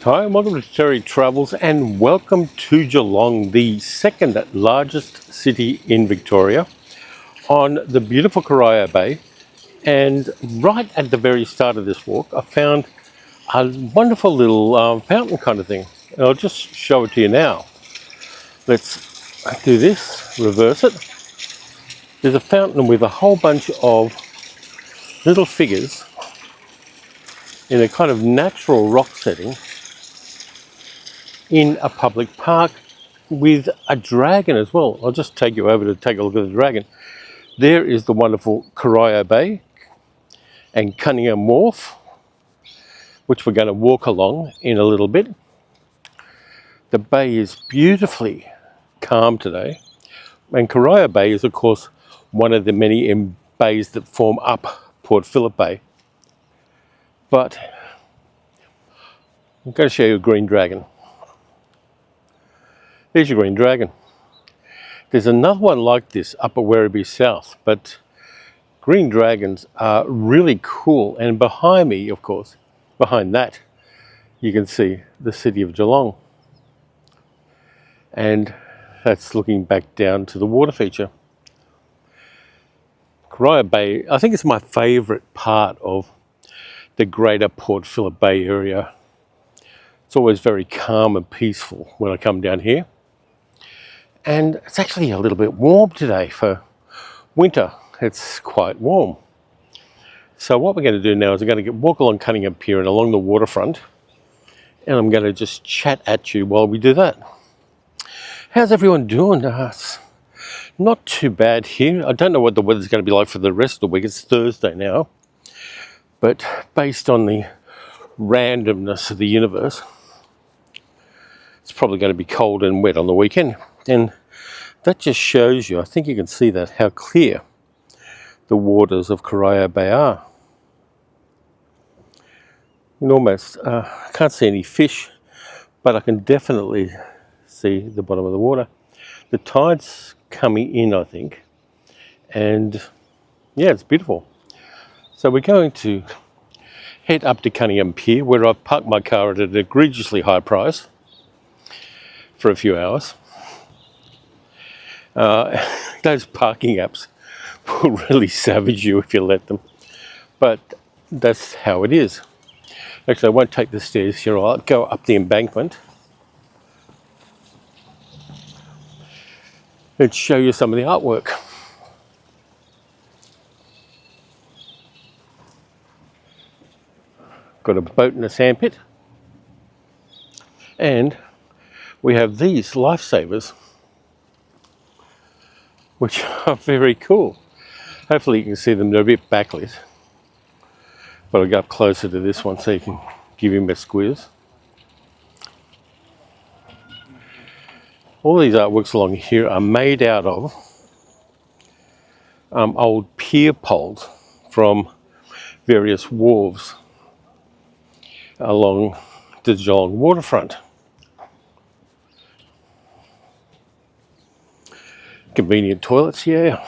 Hi, and welcome to Terry Travels, and welcome to Geelong, the second largest city in Victoria, on the beautiful Corio Bay. And right at the very start of this walk, I found a wonderful little fountain kind of thing. And I'll just show it to you now. Let's do this, reverse it. There's a fountain with a whole bunch of little figures in a kind of natural rock setting in a public park with a dragon as well. I'll just take you over to take a look at the dragon. There is the wonderful Corio Bay and Cunningham Wharf, which we're going to walk along in a little bit. The bay is beautifully calm today, and Corio Bay is of course one of the many bays that form up Port Phillip Bay. But I'm going to show you a green dragon. There's your green dragon. There's another one like this up at Werribee South, but green dragons are really cool. And behind me, of course, behind that, you can see the city of Geelong. And that's looking back down to the water feature. Corio Bay, I think it's my favourite part of the greater Port Phillip Bay area. It's always very calm and peaceful when I come down here. And it's actually a little bit warm today for winter. It's quite warm. So what we're going to do now is we're going to walk along Cunningham Pier and along the waterfront, and I'm going to just chat at you while we do that. How's everyone doing? It's not too bad here. I don't know what the weather's going to be like for the rest of the week. It's Thursday now. But based on the randomness of the universe, it's probably going to be cold and wet on the weekend. And that just shows you, I think you can see that, how clear the waters of Corio Bay are. You can almost, I can't see any fish, but I can definitely see the bottom of the water. The tide's coming in, I think, and yeah, it's beautiful. So we're going to head up to Cunningham Pier, where I've parked my car at an egregiously high price for a few hours. Those parking apps will really savage you if you let them, but that's how it is. Actually, I won't take the stairs here. I'll go up the embankment and show you some of the artwork. Got a boat and a sandpit, and we have these lifesavers, which are very cool. Hopefully you can see them. They're a bit backlit, but I'll go up closer to this one so you can give him a squeeze. All these artworks along here are made out of old pier poles from various wharves along the Geelong Waterfront. Convenient toilets here.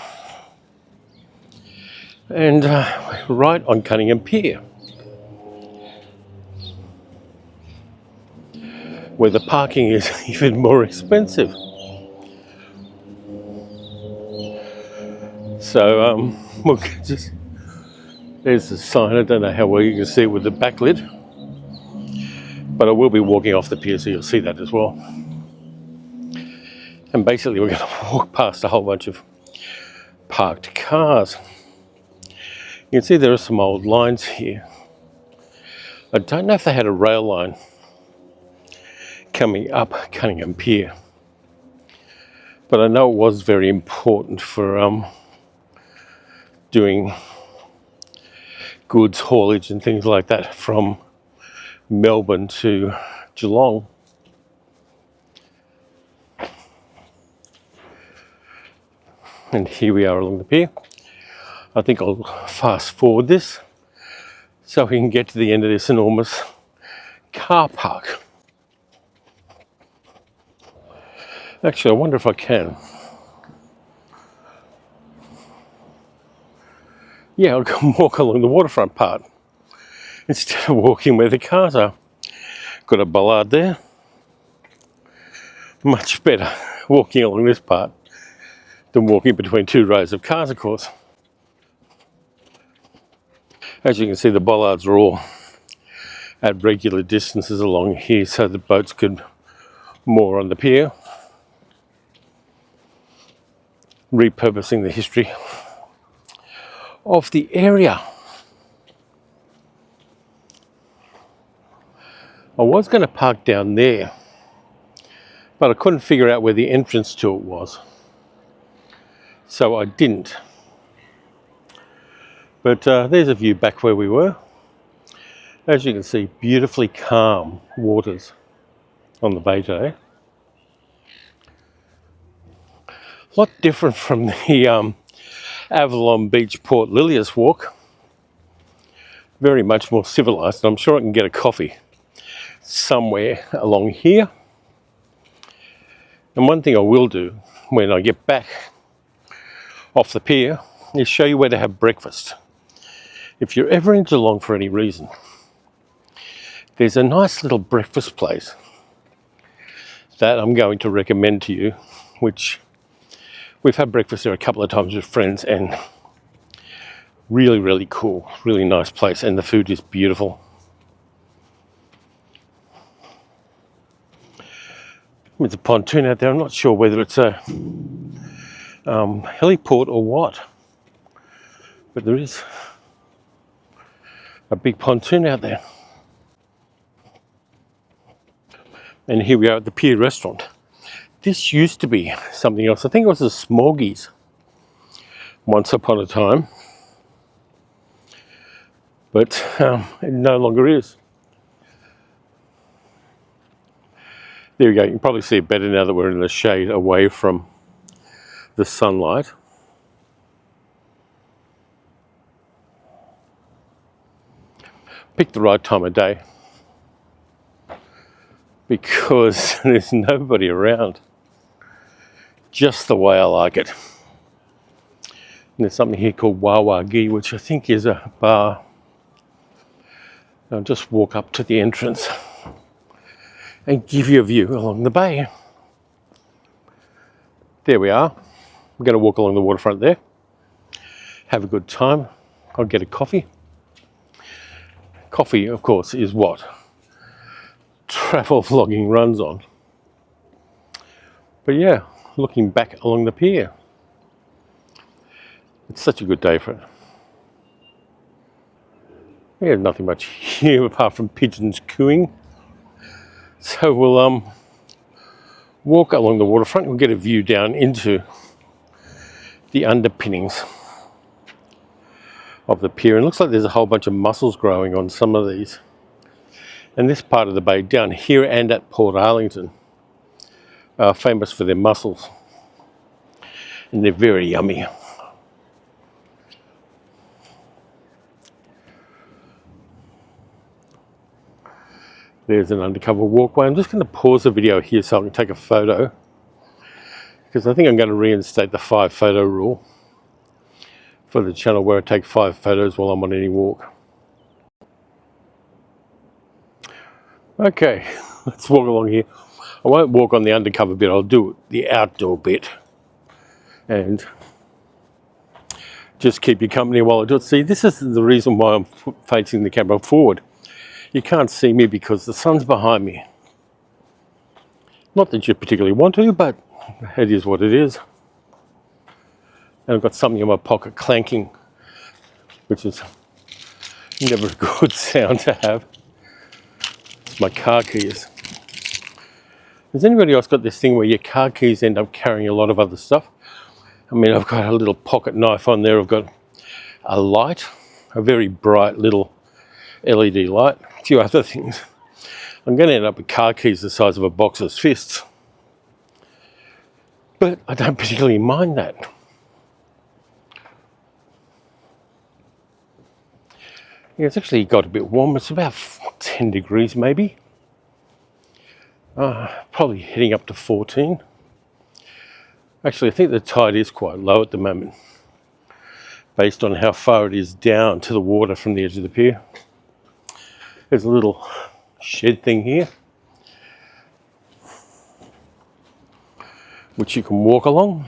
And right on Cunningham Pier, where the parking is even more expensive. So we'll just, there's the sign. I don't know how well you can see it with the backlit, but I will be walking off the pier, so you'll see that as well. And basically we're going to walk past a whole bunch of parked cars. You can see there are some old lines here. I don't know if they had a rail line coming up Cunningham Pier, but I know it was very important for doing goods haulage and things like that from Melbourne to Geelong. And here we are along the pier. I think I'll fast forward this so we can get to the end of this enormous car park. Actually, I wonder if I can. Yeah, I'll walk along the waterfront part instead of walking where the cars are. Got a bollard there. Much better walking along this part than walking between two rows of cars, of course. As you can see, the bollards are all at regular distances along here so the boats could moor on the pier, repurposing the history of the area. I was going to park down there, but I couldn't figure out where the entrance to it was, so I didn't. But there's a view back where we were. As you can see, beautifully calm waters on the bay today. A lot different from the Avalon Beach Port Lilias walk. Very much more civilised. I'm sure I can get a coffee somewhere along here. And one thing I will do when I get back off the pier is show you where to have breakfast. If you're ever in Geelong for any reason, there's a nice little breakfast place that I'm going to recommend to you, which we've had breakfast there a couple of times with friends, and really, really cool, really nice place, and the food is beautiful. There's a pontoon out there. I'm not sure whether it's a heliport or what, but there is a big pontoon out there. And here we are at the Pier restaurant. This used to be something else. I think it was a Smorgies once upon a time, but it no longer is. There we go. You can probably see it better now that we're in the shade away from the sunlight. Pick the right time of day, because there's nobody around, just the way I like it. And there's something here called Wawagi, which I think is a bar. I'll just walk up to the entrance and give you a view along the bay. There we are. We're going to walk along the waterfront there, have a good time. I'll get a coffee. Coffee, of course, is what travel vlogging runs on. But yeah, looking back along the pier, it's such a good day for it. There's nothing much here apart from pigeons cooing. So we'll walk along the waterfront. We'll get a view down into the underpinnings of the pier. And it looks like there's a whole bunch of mussels growing on some of these. And this part of the bay down here and at Port Arlington are famous for their mussels, and they're very yummy. There's an undercover walkway. I'm just going to pause the video here so I can take a photo, because I think I'm going to reinstate the 5-photo rule for the channel, where I take 5 photos while I'm on any walk. Okay, let's walk along here. I won't walk on the undercover bit, I'll do the outdoor bit and just keep you company while I do it. See, this is the reason why I'm facing the camera forward. You can't see me because the sun's behind me. Not that you particularly want to, but it is what it is. And I've got something in my pocket clanking, which is never a good sound to have. It's my car keys. Has anybody else got this thing where your car keys end up carrying a lot of other stuff? I mean, I've got a little pocket knife on there. I've got a light, a very bright little LED light, a few other things. I'm going to end up with car keys the size of a boxer's fists. But I don't particularly mind that. Yeah, it's actually got a bit warm. It's about 10 degrees maybe. Probably heading up to 14. Actually, I think the tide is quite low at the moment, based on how far it is down to the water from the edge of the pier. There's a little shed thing here, which you can walk along.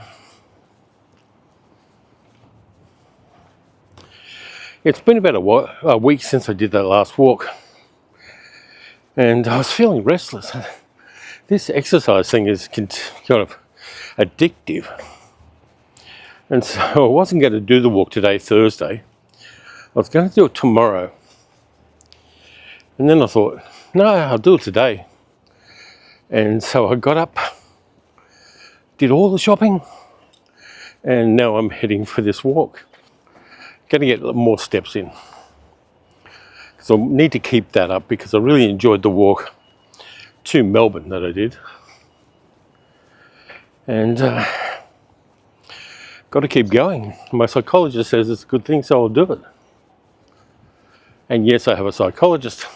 It's been about a week since I did that last walk, and I was feeling restless. This exercise thing is kind of addictive, and so I wasn't going to do the walk today, Thursday. I was going to do it tomorrow, and then I thought, no, I'll do it today. And so I got up, did all the shopping, and now I'm heading for this walk. Going to get more steps in. So I need to keep that up because I really enjoyed the walk to Melbourne that I did. And got to keep going. My psychologist says it's a good thing, so I'll do it. And yes, I have a psychologist.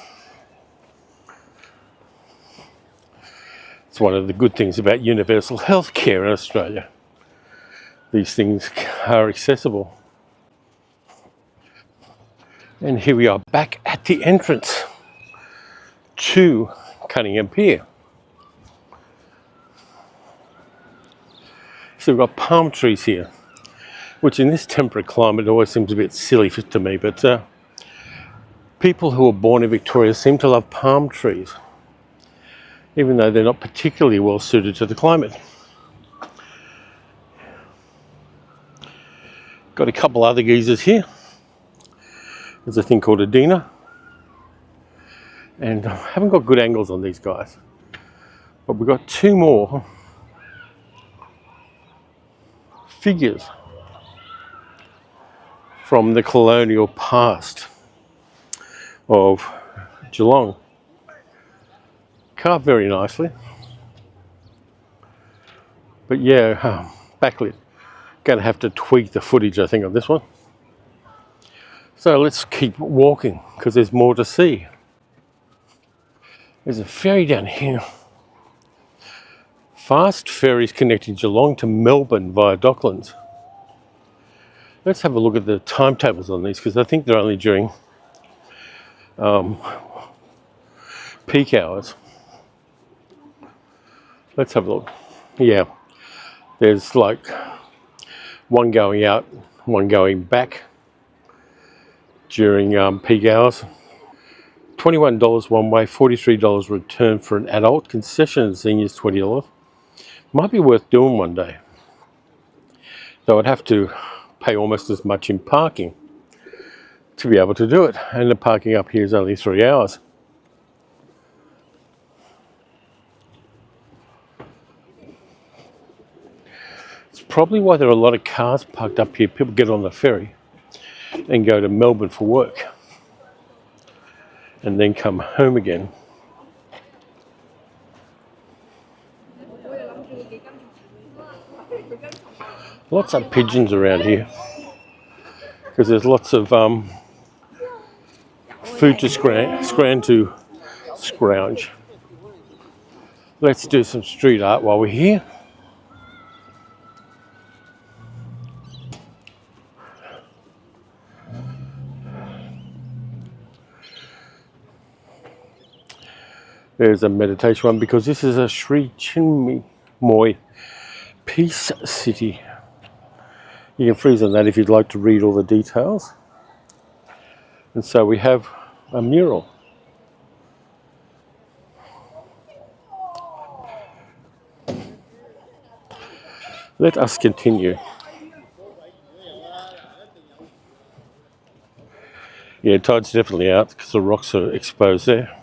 It's one of the good things about universal health care in Australia. These things are accessible. And here we are back at the entrance to Cunningham Pier. So we've got palm trees here, which in this temperate climate always seems a bit silly to me, but people who are born in Victoria seem to love palm trees, even though they're not particularly well suited to the climate. Got a couple other geezers here. There's a thing called a Dina, and I haven't got good angles on these guys, but we've got two more figures from the colonial past of Geelong, carved very nicely. But yeah, backlit. Going to have to tweak the footage, I think, on this one. So let's keep walking because there's more to see. There's a ferry down here. Fast ferries connecting Geelong to Melbourne via Docklands. Let's have a look at the timetables on these because I think they're only during peak hours. Let's have a look. Yeah, there's like one going out, one going back during peak hours. $21 one way, $43 return for an adult. Concession and seniors $20. Might be worth doing one day. Though I'd have to pay almost as much in parking to be able to do it. And the parking up here is only 3 hours. It's probably why there are a lot of cars parked up here. People get on the ferry and go to Melbourne for work and then come home again. Lots of pigeons around here because there's lots of food to scrounge. Let's do some street art while we're here. There's a meditation one because this is a Sri Chinmoy Peace City. You can freeze on that if you'd like to read all the details. And so we have a mural. Let us continue. Yeah, tide's definitely out because the rocks are exposed there.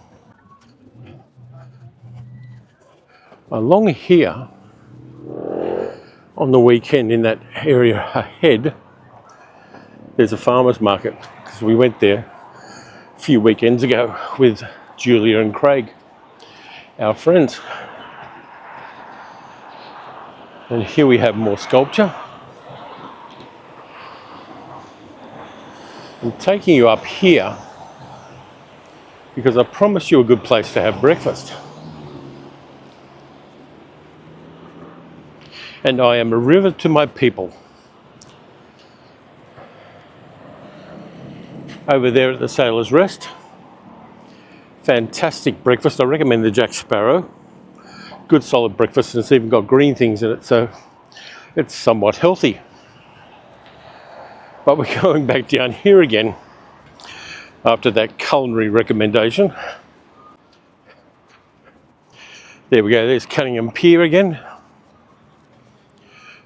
Along here, on the weekend in that area ahead, there's a farmer's market because we went there a few weekends ago with Julia and Craig, our friends. And here we have more sculpture. I'm taking you up here because I promised you a good place to have breakfast. And I am a river to my people. Over there at the Sailor's Rest, Fantastic breakfast. I recommend the Jack Sparrow. Good solid breakfast, and it's even got green things in it, so it's somewhat healthy. But we're going back down here again after that culinary recommendation. There we go, there's Cunningham Pier again,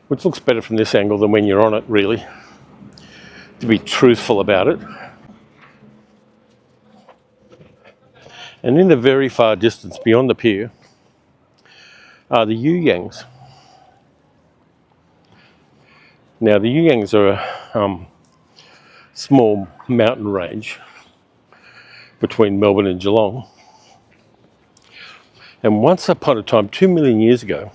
which looks better from this angle than when you're on it, really, to be truthful about it. And in the very far distance beyond the pier are the Yuyangs. Now the Yuyangs are a small mountain range between Melbourne and Geelong. And once upon a time, 2 million years ago,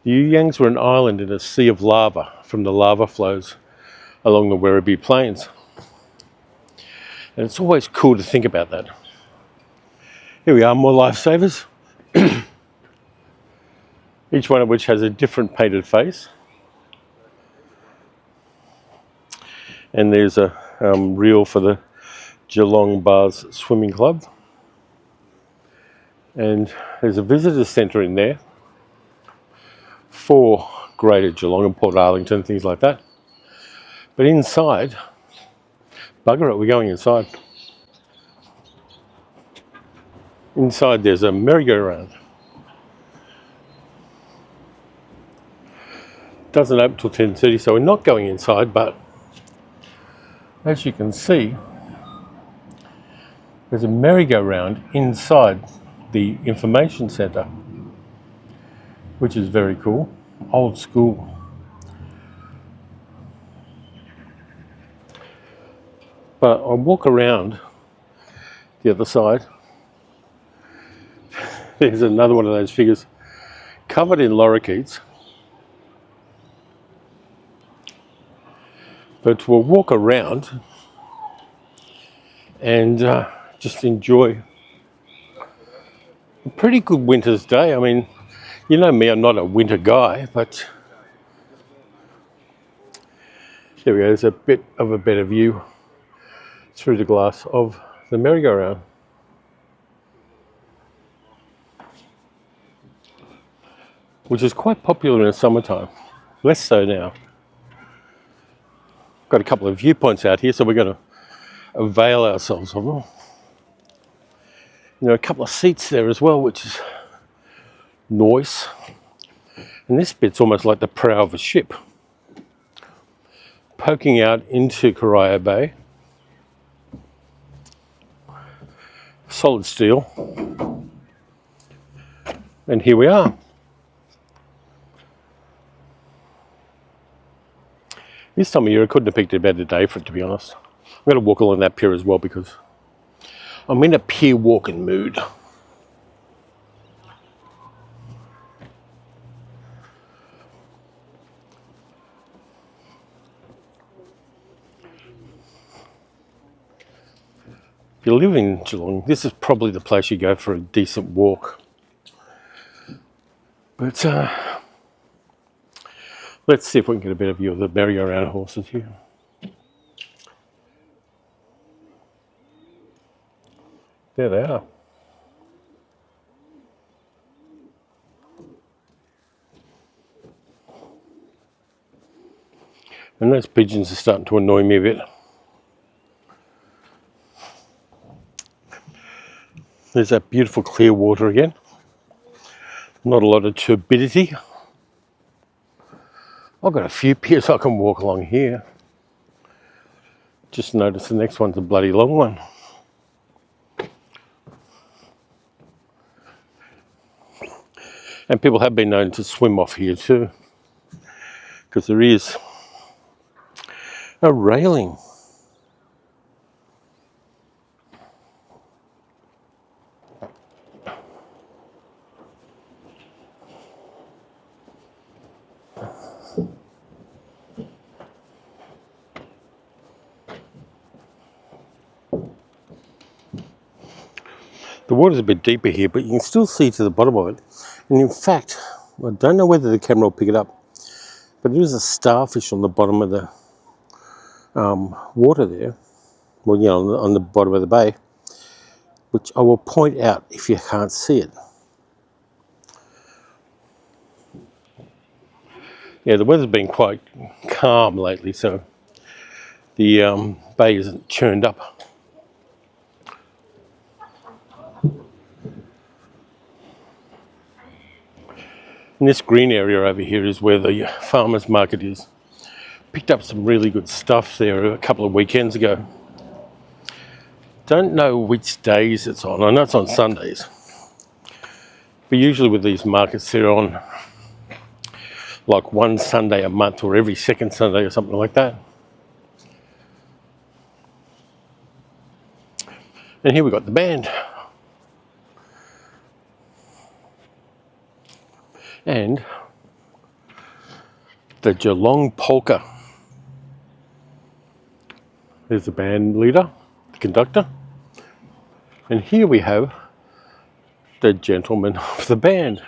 the Yuyangs were an island in a sea of lava from the lava flows along the Werribee Plains. And it's always cool to think about that. Here we are, more lifesavers. Each one of which has a different painted face. And there's a reel for the Geelong Bars Swimming Club. And there's a visitor centre in there for Greater Geelong and Port Arlington, things like that. But inside, bugger it, we're going inside. Inside there's a merry-go-round. Doesn't open till 10:30, so we're not going inside, but as you can see, there's a merry-go-round inside the information centre, which is very cool, old school. But I'll walk around the other side. There's another one of those figures covered in lorikeets. But we'll walk around and just enjoy a pretty good winter's day. I mean, you know me, I'm not a winter guy, but there we go, there's a bit of a better view through the glass of the merry-go-round. Which is quite popular in the summertime, less so now. Got a couple of viewpoints out here, so we're going to avail ourselves of them. You know, a couple of seats there as well, which is nice. And this bit's almost like the prow of a ship, poking out into Corio Bay. Solid steel. And here we are. This time of year I couldn't have picked a better day for it, to be honest. I'm going to walk along that pier as well because I'm in a pier walking mood. If you live in Geelong, this is probably the place you go for a decent walk. But let's see if we can get a better view of the merry-go-round horses here. There they are. And those pigeons are starting to annoy me a bit. There's that beautiful clear water again. Not a lot of turbidity. I've got a few piers I can walk along here. Just notice the next one's a bloody long one. And people have been known to swim off here too, because there is a railing. The water's a bit deeper here, but you can still see to the bottom of it. And in fact, I don't know whether the camera will pick it up, but there is a starfish on the bottom of the water there. Well, you know, on the bottom of the bay. which I will point out if you can't see it. Yeah, the weather's been quite calm lately, so the bay isn't churned up. And this green area over here is where the farmers market is. Picked up some really good stuff there a couple of weekends ago. Don't know which days it's on. I know it's on Sundays. But usually with these markets, they're on like one Sunday a month or every second Sunday or something like that. And here we got the band. And the Geelong Polka. There's the band leader, the conductor. And here we have the gentleman of the band,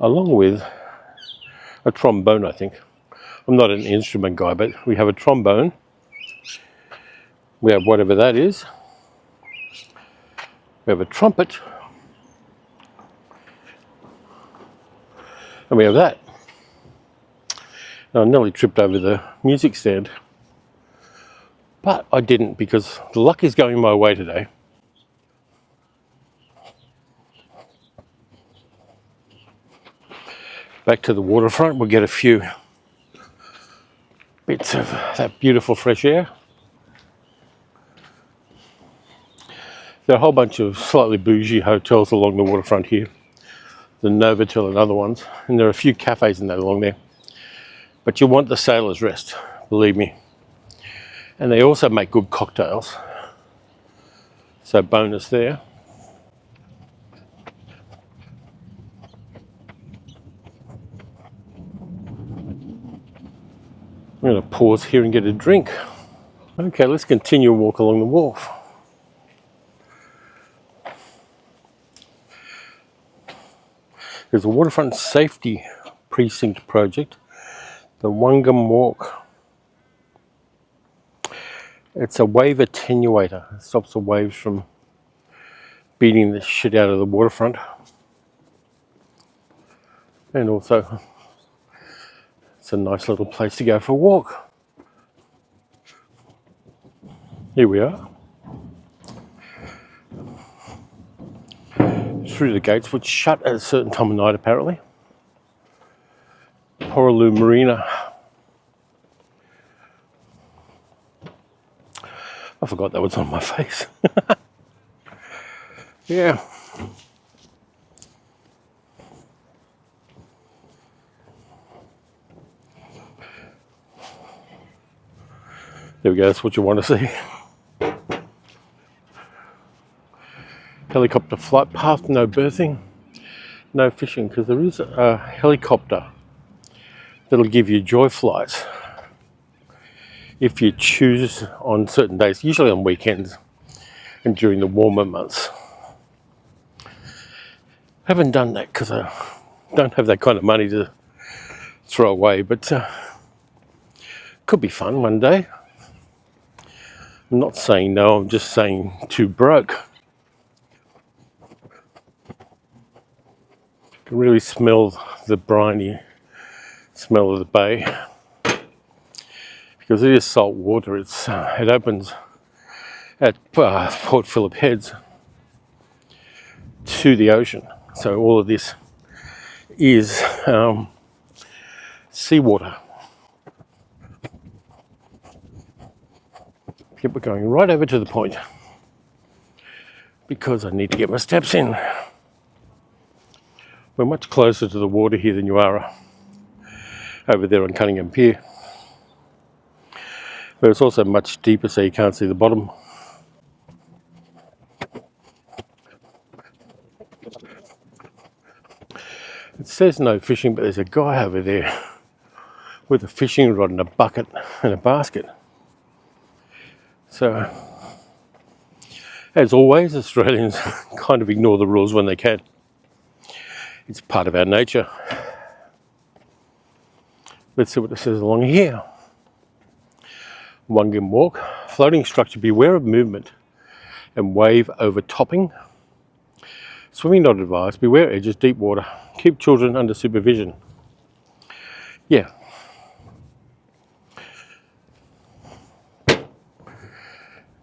along with a trombone, I think. I'm not an instrument guy, but we have a trombone. We have whatever that is. We have a trumpet. And we have that. Now, I nearly tripped over the music stand, but I didn't because the luck is going my way today. Back to the waterfront, we'll get a few bits of that beautiful fresh air. There are a whole bunch of slightly bougie hotels along the waterfront here. The Novotel and other ones. And there are a few cafes and that along there. But you want the Sailor's Rest, believe me. And they also make good cocktails. So bonus there. I'm going to pause here and get a drink. Okay, let's continue and walk along the wharf. There's a waterfront safety precinct project, the Cunningham Walk. It's a wave attenuator. It stops the waves from beating the shit out of the waterfront. And also, it's a nice little place to go for a walk. Here we are. Through the gates, which shut at a certain time of night apparently. Poraloo Marina. I forgot that was on my face. Yeah. There we go, that's what you want to see. Helicopter flight path, no berthing, no fishing, because there is a helicopter that'll give you joy flights if you choose on certain days, usually on weekends and during the warmer months. I haven't done that because I don't have that kind of money to throw away, but could be fun one day. I'm not saying no, I'm just saying too broke. You can really smell the briny smell of the bay because it is salt water. It opens at Port Phillip Heads to the ocean, so all of this is seawater. Yep, we're going right over to the point because I need to get my steps in. We're much closer to the water here than you are over there on Cunningham Pier. But it's also much deeper so you can't see the bottom. It says no fishing, but there's a guy over there with a fishing rod and a bucket and a basket. So, as always, Australians kind of ignore the rules when they can. It's part of our nature. Let's see what it says along here. Cunningham Walk, floating structure, beware of movement and wave overtopping. Swimming not advised. Beware edges, deep water. Keep children under supervision. Yeah.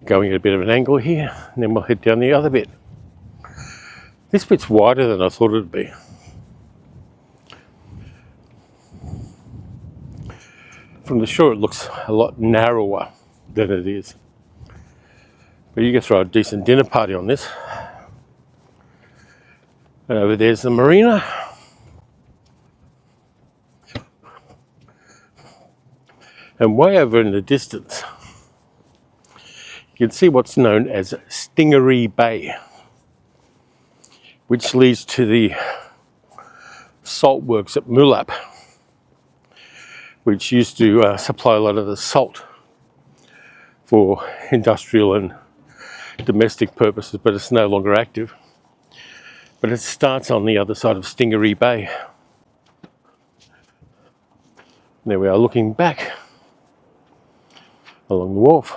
Going at a bit of an angle here, and then we'll head down the other bit. This bit's wider than I thought it'd be. From the shore it looks a lot narrower than it is. But you can throw a decent dinner party on this. And over there's the marina. And way over in the distance, you can see what's known as Stingery Bay, which leads to the salt works at Moolap, which used to supply a lot of the salt for industrial and domestic purposes, but it's no longer active. But it starts on the other side of Stingery Bay. There we are looking back along the wharf.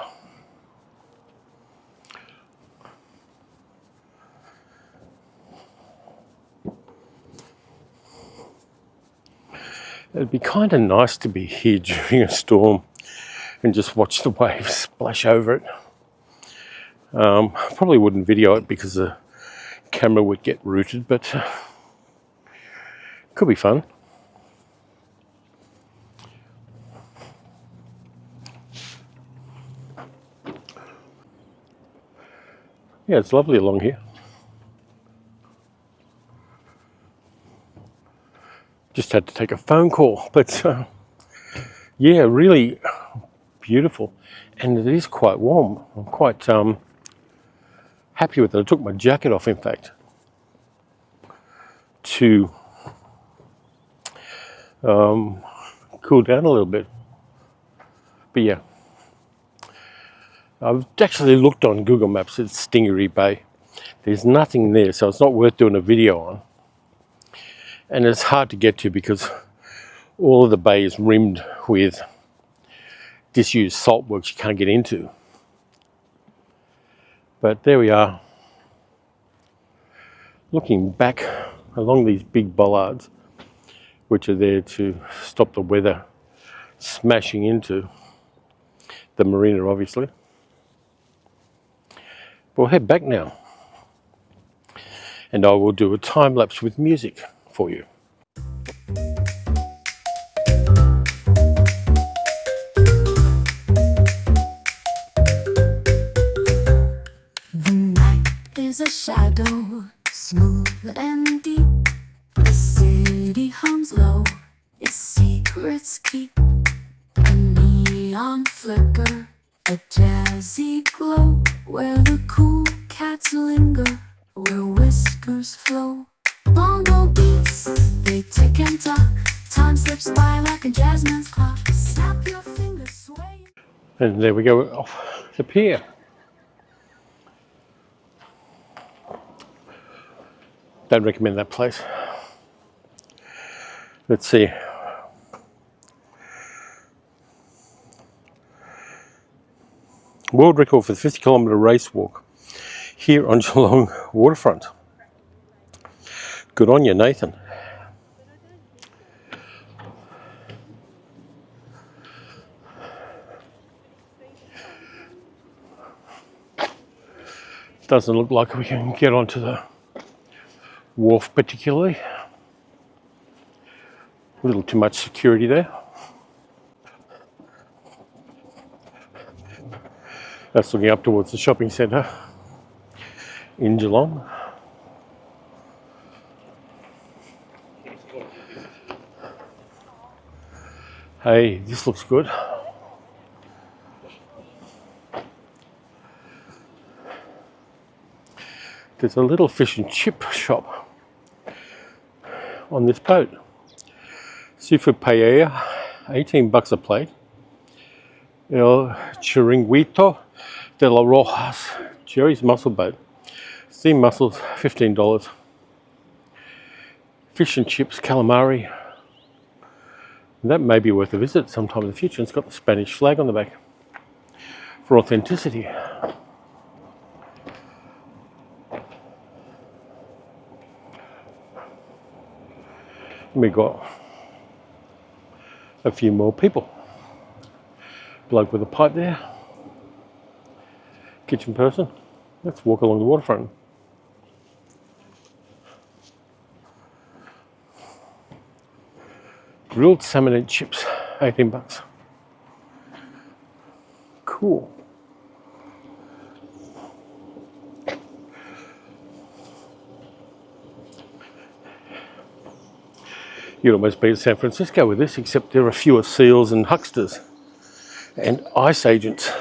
It'd be kind of nice to be here during a storm and just watch the waves splash over it. Probably wouldn't video it because the camera would get rooted, but could be fun. Yeah, it's lovely along here. Just had to take a phone call, but yeah, really beautiful, and it is quite warm. I'm quite happy with it. I took my jacket off, in fact, to cool down a little bit. But yeah, I've actually looked on Google Maps at Stingery Bay. There's nothing there, so it's not worth doing a video on. And it's hard to get to because all of the bay is rimmed with disused salt works you can't get into. But there we are, looking back along these big bollards, which are there to stop the weather smashing into the marina, obviously. We'll head back now, and I will do a time lapse with music for you. The night is a shadow, smooth and deep. The city hums low, its secrets keep. A neon flicker, a jazzy glow, where the cool cats linger, where whiskers flow. Bongo beats, they tick and tock. Time slips by like a jazzman's clock. Snap your fingers, sway. And there we go, off the pier. Don't recommend that place. Let's see. World record for the 50-kilometre race walk here on Geelong Waterfront. Good on you, Nathan. Doesn't look like we can get onto the wharf particularly. A little too much security there. That's looking up towards the shopping centre in Geelong. Hey, this looks good. There's a little fish and chip shop on this boat. Seafood paella, $18 a plate. El Chiringuito de la Rojas, Jerry's mussel boat. Steamed mussels, $15. Fish and chips, calamari. That may be worth a visit sometime in the future. It's got the Spanish flag on the back for authenticity. We got a few more people. Bloke with a pipe there. Kitchen person. Let's walk along the waterfront. Grilled salmon and chips, 18 bucks. Cool. You'd almost be at San Francisco with this, except there are fewer seals and hucksters and ice agents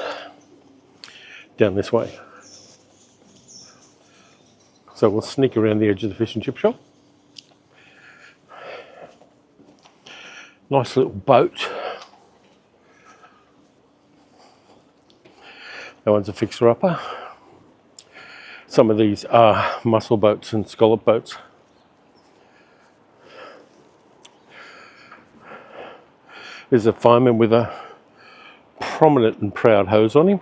down this way. So we'll sneak around the edge of the fish and chip shop. Nice little boat. That one's a fixer-upper. Some of these are mussel boats and scallop boats. There's a fireman with a prominent and proud hose on him.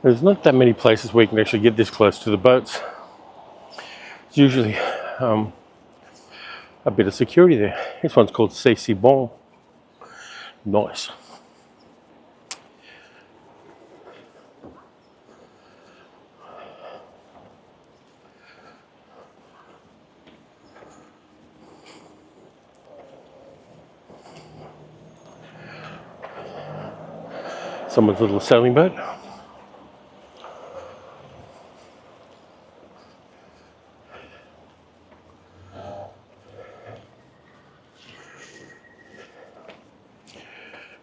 There's not that many places where you can actually get this close to the boats. It's usually a bit of security there. This one's called C'est Bon. Nice. Someone's little sailing boat.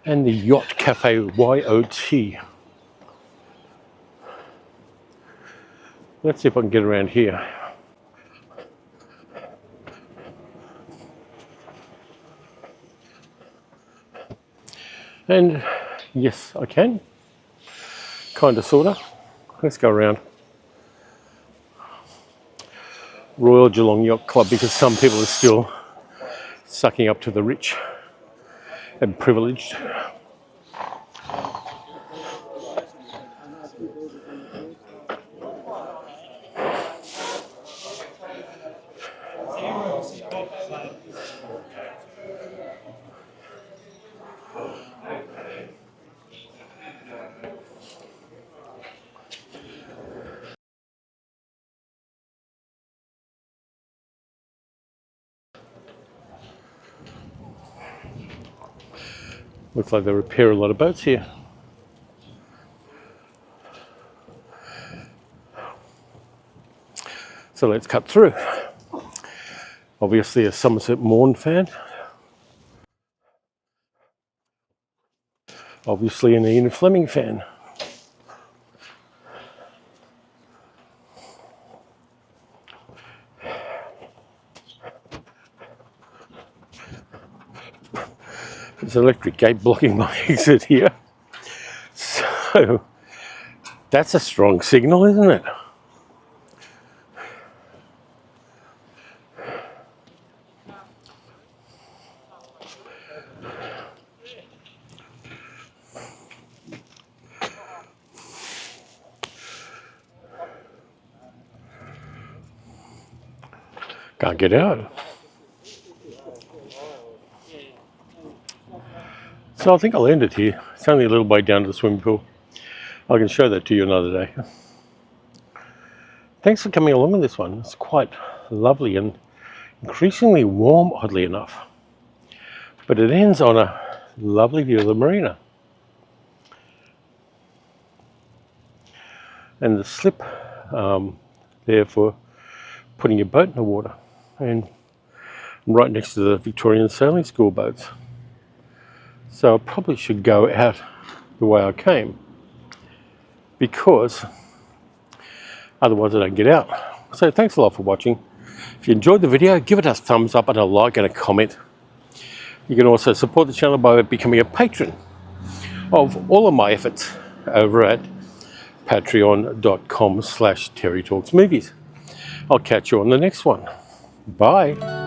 And the Yacht Cafe YOT. Let's see if I can get around here. And yes, I can. Kinda, sorta. Let's go around. Royal Geelong Yacht Club, because some people are still sucking up to the rich and privileged. Looks like they repair a lot of boats here. So let's cut through. Obviously a Somerset Morn fan. Obviously an Ian Fleming fan. There's an electric gate blocking my exit here. So that's a strong signal, isn't it? Can't get out. So I think I'll end it here. It's only a little way down to the swimming pool. I can show that to you another day. Thanks for coming along on this one. It's quite lovely and increasingly warm, oddly enough. But it ends on a lovely view of the marina. And the slip there for putting your boat in the water. And right next to the Victorian Sailing School boats. So I probably should go out the way I came, because otherwise I don't get out. So thanks a lot for watching. If you enjoyed the video, give it a thumbs up and a like and a comment. You can also support the channel by becoming a patron of all of my efforts over at patreon.com/TerryTalksMovies. I'll catch you on the next one. Bye.